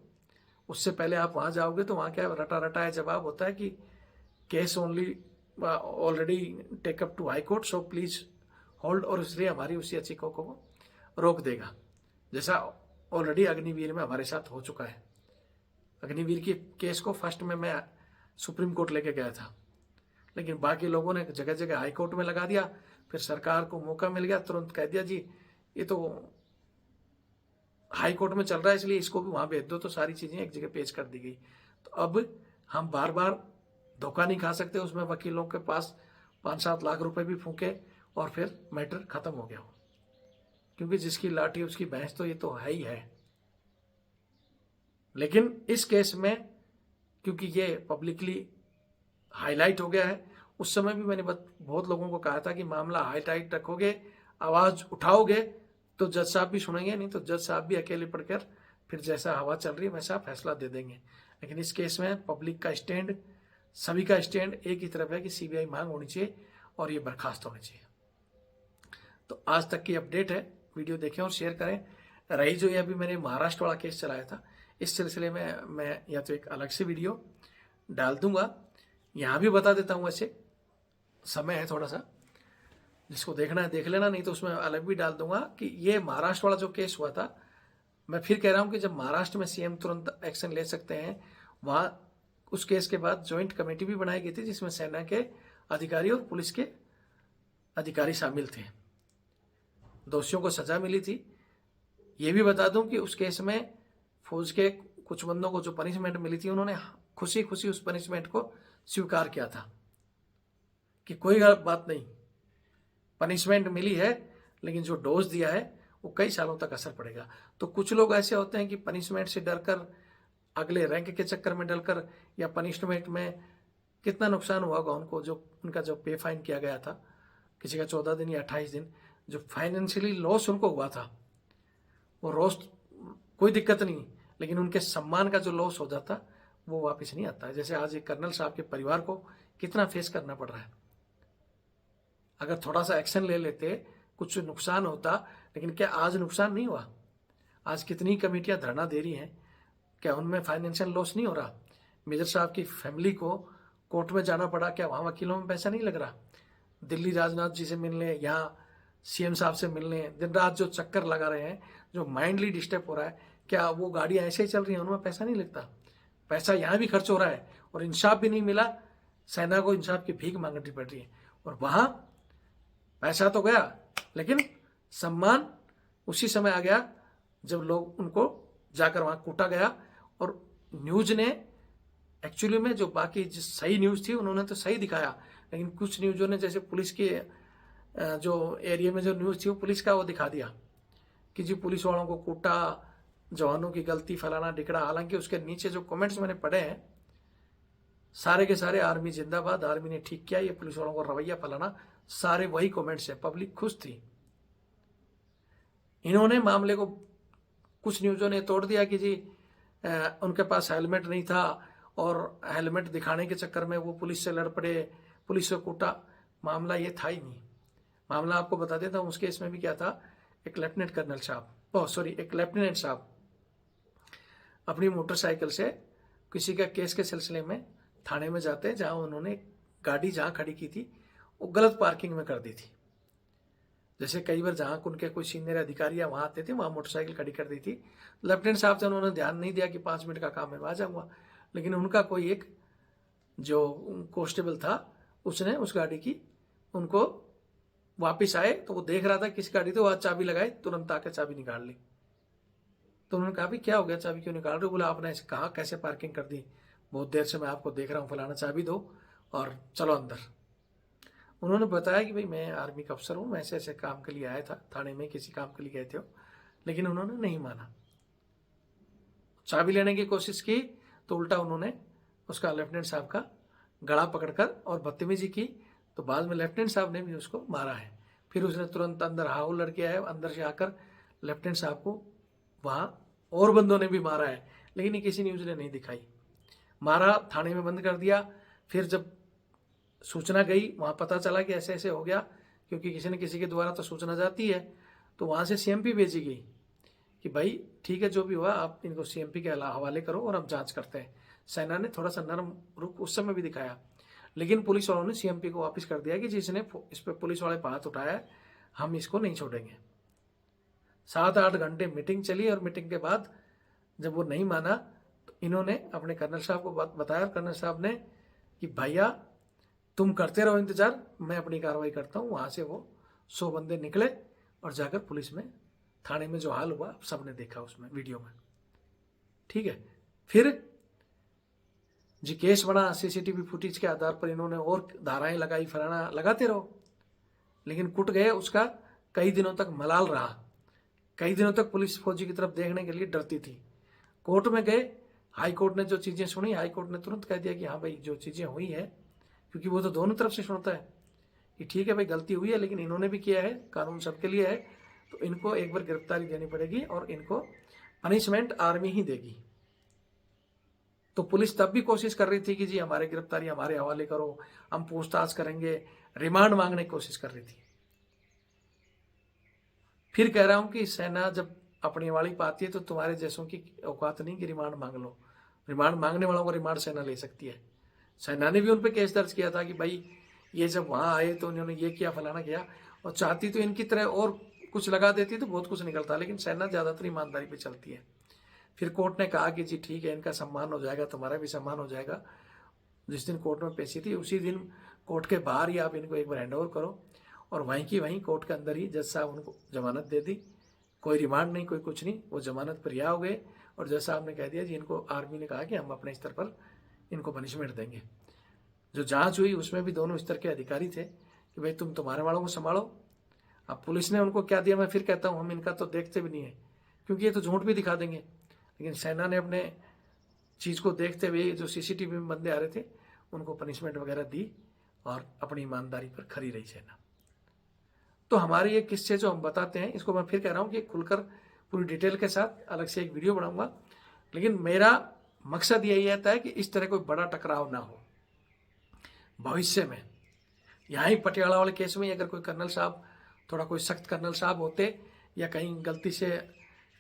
उससे पहले आप वहाँ जाओगे तो वहाँ क्या रटा रटाया जवाब होता है कि case already take up to high court, so please hold, और इसलिए हमारी उसी याचिका को रोक देगा, जैसा ऑलरेडी अग्निवीर में हमारे साथ हो चुका है। अग्निवीर की केस को फर्स्ट में मैं सुप्रीम कोर्ट लेके गया था, लेकिन बाकी लोगों ने जगह जगह हाई कोर्ट में लगा दिया। फिर सरकार को मौका मिल गया, तुरंत कह दिया जी ये तो हाई कोर्ट में चल रहा है इसलिए इसको भी वहाँ भेज दो, तो सारी चीज़ें एक जगह पेश कर दी गई। तो अब हम बार बार धोखा नहीं खा सकते, उसमें वकीलों के पास 5-7 लाख रुपए भी फूके और फिर मैटर खत्म हो गया हो, क्योंकि जिसकी लाठी उसकी भैंस, तो ये तो है ही है। लेकिन इस केस में क्योंकि ये पब्लिकली हाईलाइट हो गया है, उस समय भी मैंने बहुत लोगों को कहा था कि मामला हाईलाइट रखोगे, आवाज़ उठाओगे तो जज साहब भी सुनेंगे, नहीं तो जज साहब भी अकेले पढ़कर फिर जैसा हवा चल रही है वैसा फैसला दे देंगे। लेकिन इस केस में पब्लिक का स्टैंड, सभी का स्टैंड एक ही तरफ है कि सीबीआई मांग होनी चाहिए और ये बर्खास्त होनी चाहिए। तो आज तक की अपडेट है, वीडियो देखें और शेयर करें। रही जो ये अभी मैंने महाराष्ट्र वाला केस चलाया था, इस सिलसिले में मैं या तो एक अलग से वीडियो डाल दूंगा, यहाँ भी बता देता हूँ, वैसे समय है थोड़ा सा, जिसको देखना है देख लेना, नहीं तो उसमें अलग भी डाल दूंगा कि ये महाराष्ट्र वाला जो केस हुआ था। मैं फिर कह रहा हूँ कि जब महाराष्ट्र में सीएम तुरंत एक्शन ले सकते हैं, वहाँ उस केस के बाद ज्वाइंट कमेटी भी बनाई गई थी जिसमें सेना के अधिकारी और पुलिस के अधिकारी शामिल थे। दोषियों को सजा मिली थी, ये भी बता दूं कि उस केस में फौज के कुछ बंदों को जो पनिशमेंट मिली थी उन्होंने खुशी खुशी उस पनिशमेंट को स्वीकार किया था कि कोई गलत बात नहीं, पनिशमेंट मिली है लेकिन जो डोज दिया है वो कई सालों तक असर पड़ेगा। तो कुछ लोग ऐसे होते हैं कि पनिशमेंट से डरकर अगले रैंक के चक्कर में डलकर या पनिशमेंट में कितना नुकसान हुआ होगा उनको, जो उनका जो पे फाइन किया गया था, किसी का 14 दिन या 28 दिन, जो फाइनेंशियली लॉस उनको हुआ था वो लॉस कोई दिक्कत नहीं, लेकिन उनके सम्मान का जो लॉस हो जाता वो वापस नहीं आता है। जैसे आज एक कर्नल साहब के परिवार को कितना फेस करना पड़ रहा है। अगर थोड़ा सा एक्शन ले लेते कुछ नुकसान होता, लेकिन क्या आज नुकसान नहीं हुआ? आज कितनी कमेटियां धरना दे रही हैं, क्या उनमें फाइनेंशियल लॉस नहीं हो रहा? मेजर साहब की फैमिली को कोर्ट में जाना पड़ा, क्या वहाँ वकीलों में पैसा नहीं लग रहा? दिल्ली राजनाथ जी से मिलने, यहाँ सीएम साहब से मिलने, दिन रात जो चक्कर लगा रहे हैं, जो माइंडली डिस्टर्ब हो रहा है, क्या वो गाड़ियाँ ऐसे ही चल रही हैं, उनमें पैसा नहीं लगता? पैसा यहाँ भी खर्च हो रहा है और इंसाफ भी नहीं मिला, सेना को इंसाफ की भीख मांगनी पड़ रही है। और वहाँ पैसा तो गया लेकिन सम्मान उसी समय आ गया जब लोग उनको जाकर वहाँ कूटा गया। और न्यूज ने एक्चुअली में जो बाकी जिस सही न्यूज़ थी उन्होंने तो सही दिखाया, लेकिन कुछ न्यूज़ों ने जैसे पुलिस के जो एरिया में जो न्यूज़ थी वो पुलिस का वो दिखा दिया कि जी पुलिस वालों को कूटा, जवानों की गलती, फलाना ढिकड़ा। हालांकि उसके नीचे जो कमेंट्स मैंने पढ़े हैं सारे के सारे आर्मी जिंदाबाद, आर्मी ने ठीक किया, ये पुलिस वालों को रवैया फलाना, सारे वही कमेंट्स है। पब्लिक खुश थी। इन्होंने मामले को कुछ न्यूज़ों ने तोड़ दिया कि जी उनके पास हेलमेट नहीं था और हेलमेट दिखाने के चक्कर में वो पुलिस से लड़ पड़े, पुलिस से कूटा। मामला ये था ही नहीं। मामला आपको बता देता हूँ, उस केस में भी क्या था, एक लेफ्टिनेंट कर्नल साहब, एक लेफ्टिनेंट साहब अपनी मोटरसाइकिल से किसी का केस के सिलसिले में थाने में जाते, जहाँ उन्होंने गाड़ी जहाँ खड़ी की थी वो गलत पार्किंग में कर दी थी। जैसे कई बार जहाँ उनके कोई सीनियर अधिकारी या वहाँ आते थे वहाँ मोटरसाइकिल खड़ी कर दी थी। लेफ्टिनेंट साहब थे, उन्होंने ध्यान नहीं दिया कि 5 मिनट का काम है, मैं आ जाऊँगा। लेकिन उनका कोई एक जो कांस्टेबल था उसने उस गाड़ी की उनको वापस आए तो वो देख रहा था किस गाड़ी, तो वह चाबी लगाई, तुरंत आकर चाबी निकाल ली। तो उन्होंने कहा भी क्या हो गया, चाबी क्यों निकाल रहे हो? बोला आपने ऐसे कहा, कैसे पार्किंग कर दी, बहुत देर से मैं आपको देख रहा हूँ, फलाना, चाबी दो और चलो अंदर। उन्होंने बताया कि भाई मैं आर्मी का अफसर हूँ, मैं ऐसे ऐसे काम के लिए आया था, थाने में किसी काम के लिए गए थे हो। लेकिन उन्होंने नहीं माना, चाबी लेने की कोशिश की तो उल्टा उन्होंने उसका लेफ्टिनेंट साहब का गला पकड़कर और बदतमीजी की। तो बाद में लेफ्टिनेंट साहब ने भी उसको मारा है। फिर उसने तुरंत अंदर हाउ लड़के आए, अंदर से आकर लेफ्टिनेंट साहब को वहाँ और बंदों ने भी मारा है, लेकिन ये किसी न्यूज़ ने नहीं दिखाई। मारा, थाने में बंद कर दिया। फिर जब सूचना गई, वहाँ पता चला कि ऐसे ऐसे हो गया, क्योंकि किसी न किसी के द्वारा तो सूचना जाती है, तो वहाँ से सीएमपी भेजी गई कि भाई ठीक है जो भी हुआ आप इनको सीएमपी के हवाले करो और हम जांच करते हैं। सेना ने थोड़ा सा नरम रुख उस समय भी दिखाया, लेकिन पुलिस वालों ने सीएमपी को वापस कर दिया कि जिसने इस पर पुलिस वाले पर हाथ उठाया है हम इसको नहीं छोड़ेंगे। 7-8 घंटे मीटिंग चली और मीटिंग के बाद जब वो नहीं माना तो इन्होंने अपने कर्नल साहब को बताया। कर्नल साहब ने कि भैया तुम करते रहो इंतजार, मैं अपनी कार्रवाई करता हूँ। वहाँ से वो 100 बंदे निकले और जाकर पुलिस में, थाने में जो हाल हुआ सबने देखा उसमें वीडियो में, ठीक है। फिर जी केस बना, सीसीटीवी फुटेज के आधार पर इन्होंने और धाराएं लगाई, फलाना, लगाते रहो, लेकिन कुट गए। उसका कई दिनों तक मलाल रहा, कई दिनों तक पुलिस फौजी की तरफ देखने के लिए डरती थी। कोर्ट में गए, हाई कोर्ट ने जो चीज़ें सुनी, हाई कोर्ट ने तुरंत कह दिया कि हाँ भाई जो चीज़ें हुई है, क्योंकि वो तो दोनों तरफ से सुनता है कि ठीक है भाई गलती हुई है, लेकिन इन्होंने भी किया है, कानून सबके लिए है, तो इनको एक बार गिरफ्तारी देनी पड़ेगी और इनको पनिशमेंट आर्मी ही देगी। तो पुलिस तब भी कोशिश कर रही थी कि जी हमारे गिरफ्तारी हमारे हवाले करो, हम पूछताछ करेंगे, रिमांड मांगने की कोशिश कर रही थी। फिर कह रहा हूं कि सेना जब अपनी वाली पाती है तो तुम्हारे जैसों की औकात नहीं कि रिमांड मांग लो। रिमांड मांगने वालों को रिमांड सेना ले सकती है। सेना ने भी उन पर केस दर्ज किया था कि भाई ये जब वहां आए तो उन्होंने ये किया, फलाना किया, और चाहती तो इनकी तरह और कुछ लगा देती तो बहुत कुछ निकलता, लेकिन सेना ज़्यादातर ईमानदारी पे चलती है। फिर कोर्ट ने कहा कि जी ठीक है, इनका सम्मान हो जाएगा, तुम्हारा भी सम्मान हो जाएगा। जिस दिन कोर्ट में पेशी थी उसी दिन कोर्ट के बाहर ही आप इनको एक बार हैंड ओवर करो, और वहीं की वहीं कोर्ट के अंदर ही जज साहब उनको जमानत दे दी कोई रिमांड नहीं, कोई कुछ नहीं, वो जमानत पर रिहा हो गए। और जैसा आपने कह दिया जी, इनको आर्मी ने कहा कि हम अपने स्तर पर इनको पनिशमेंट देंगे। जो जांच हुई उसमें भी दोनों स्तर के अधिकारी थे कि भाई तुम तुम्हारे वालों को संभालो। अब पुलिस ने उनको क्या दिया, मैं फिर कहता हूँ, हम इनका तो देखते भी नहीं है, क्योंकि ये तो झूठ भी दिखा देंगे। लेकिन सेना ने अपने चीज़ को देखते हुए जो सीसीटीवी में बंदे आ रहे थे उनको पनिशमेंट वगैरह दी और अपनी ईमानदारी पर खरी रही सेना। तो हमारी ये किस्से जो हम बताते हैं, इसको मैं फिर कह रहा हूँ कि खुलकर पूरी डिटेल के साथ अलग से एक वीडियो बनाऊंगा। लेकिन मेरा मकसद यही रहता है कि इस तरह कोई बड़ा टकराव ना हो भविष्य में। यहाँ ही पटियाला वाले केस में अगर कोई कर्नल साहब, थोड़ा कोई सख्त कर्नल साहब होते या कहीं गलती से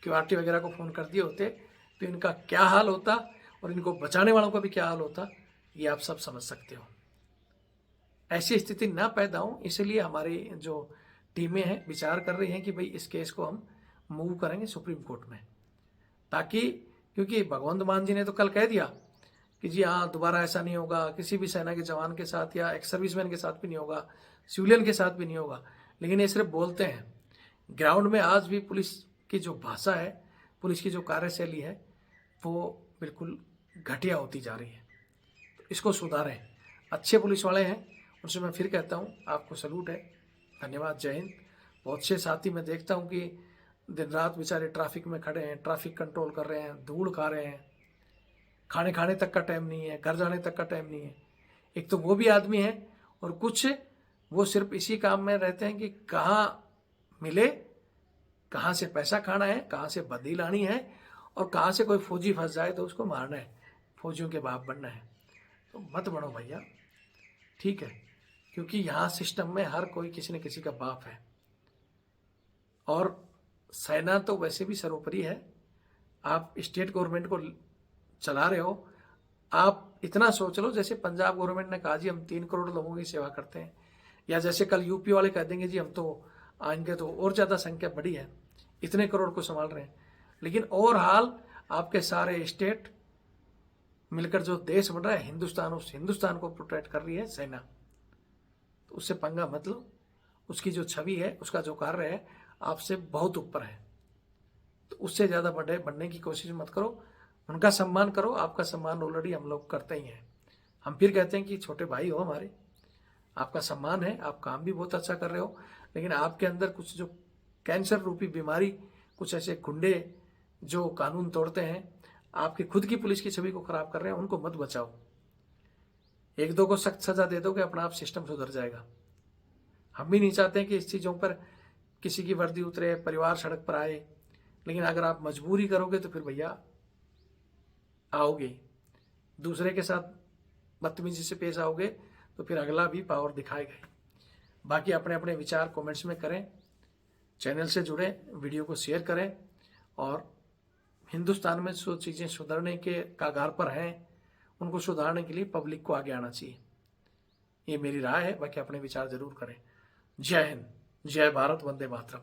क्यूआरटी वगैरह को फ़ोन कर दिए होते तो इनका क्या हाल होता और इनको बचाने वालों का भी क्या हाल होता, ये आप सब समझ सकते हो। ऐसी स्थिति ना पैदा हो, इसलिए हमारी जो टीमें हैं विचार कर रही हैं कि भाई इस केस को हम मूव करेंगे सुप्रीम कोर्ट में, ताकि, क्योंकि भगवंत मान जी ने तो कल कह दिया कि जी हाँ दोबारा ऐसा नहीं होगा, किसी भी सेना के जवान के साथ या एक्स सर्विसमैन के साथ भी नहीं होगा, सिविलियन के साथ भी नहीं होगा। लेकिन ये सिर्फ बोलते हैं, ग्राउंड में आज भी पुलिस की जो भाषा है, पुलिस की जो कार्यशैली है, वो बिल्कुल घटिया होती जा रही है। तो इसको सुधारें। अच्छे पुलिस वाले हैं, उनसे मैं फिर कहता हूँ आपको सलूट है, धन्यवाद, जय हिंद। बहुत से साथी मैं देखता हूँ कि दिन रात बेचारे ट्रैफिक में खड़े हैं, ट्रैफिक कंट्रोल कर रहे हैं, धूल खा रहे हैं, खाने तक का टाइम नहीं है, घर जाने तक का टाइम नहीं है। एक तो वो भी आदमी है और कुछ वो सिर्फ इसी काम में रहते हैं कि कहाँ मिले, कहाँ से पैसा खाना है, कहाँ से बदी लानी है और कहाँ से कोई फौजी फंस जाए तो उसको मारना है, फौजियों के बाप बनना है। तो मत बनो भैया, ठीक है, क्योंकि यहाँ सिस्टम में हर कोई किसी न किसी का बाप है। और सेना तो वैसे भी सर्वोपरि है। आप स्टेट गवर्नमेंट को चला रहे हो, आप इतना सोच लो जैसे पंजाब गवर्नमेंट ने कहा जी हम 3 करोड़ लोगों की सेवा करते हैं, या जैसे कल यूपी वाले कह देंगे जी हम तो आएंगे तो और ज़्यादा संख्या बड़ी है, इतने करोड़ को संभाल रहे हैं। लेकिन और हाल आपके सारे स्टेट मिलकर जो देश बन रहा है हिंदुस्तान, उस हिंदुस्तान को प्रोटेक्ट कर रही है सेना। तो उससे पंगा मत लो, उसकी जो छवि है, उसका जो कार्य है आपसे बहुत ऊपर है। तो उससे ज़्यादा बड़े बनने की कोशिश मत करो, उनका सम्मान करो। आपका सम्मान ऑलरेडी हम लोग करते ही हैं। हम फिर कहते हैं कि छोटे भाई हो हमारे, आपका सम्मान है, आप काम भी बहुत अच्छा कर रहे हो, लेकिन आपके अंदर कुछ जो कैंसर रूपी बीमारी, कुछ ऐसे गुंडे जो कानून तोड़ते हैं, आपकी खुद की पुलिस की छवि को खराब कर रहे हैं, उनको मत बचाओ। 1-2 को सख्त सजा दे दोगे, अपना आप सिस्टम सुधर जाएगा। हम भी नहीं चाहते कि इस चीज़ों पर किसी की वर्दी उतरे, परिवार सड़क पर आए, लेकिन अगर आप मजबूरी करोगे तो फिर भैया आओगे, दूसरे के साथ बदतमीजी से पेश आओगे तो फिर अगला भी पावर दिखाएगा। बाकी अपने अपने विचार कमेंट्स में करें, चैनल से जुड़ें, वीडियो को शेयर करें और हिंदुस्तान में जो चीज़ें सुधरने के कगार पर हैं उनको सुधारने के लिए पब्लिक को आगे आना चाहिए। ये मेरी राय है, बाकी अपने विचार जरूर करें। जय हिंद, जय भारत, वंदे मातरम।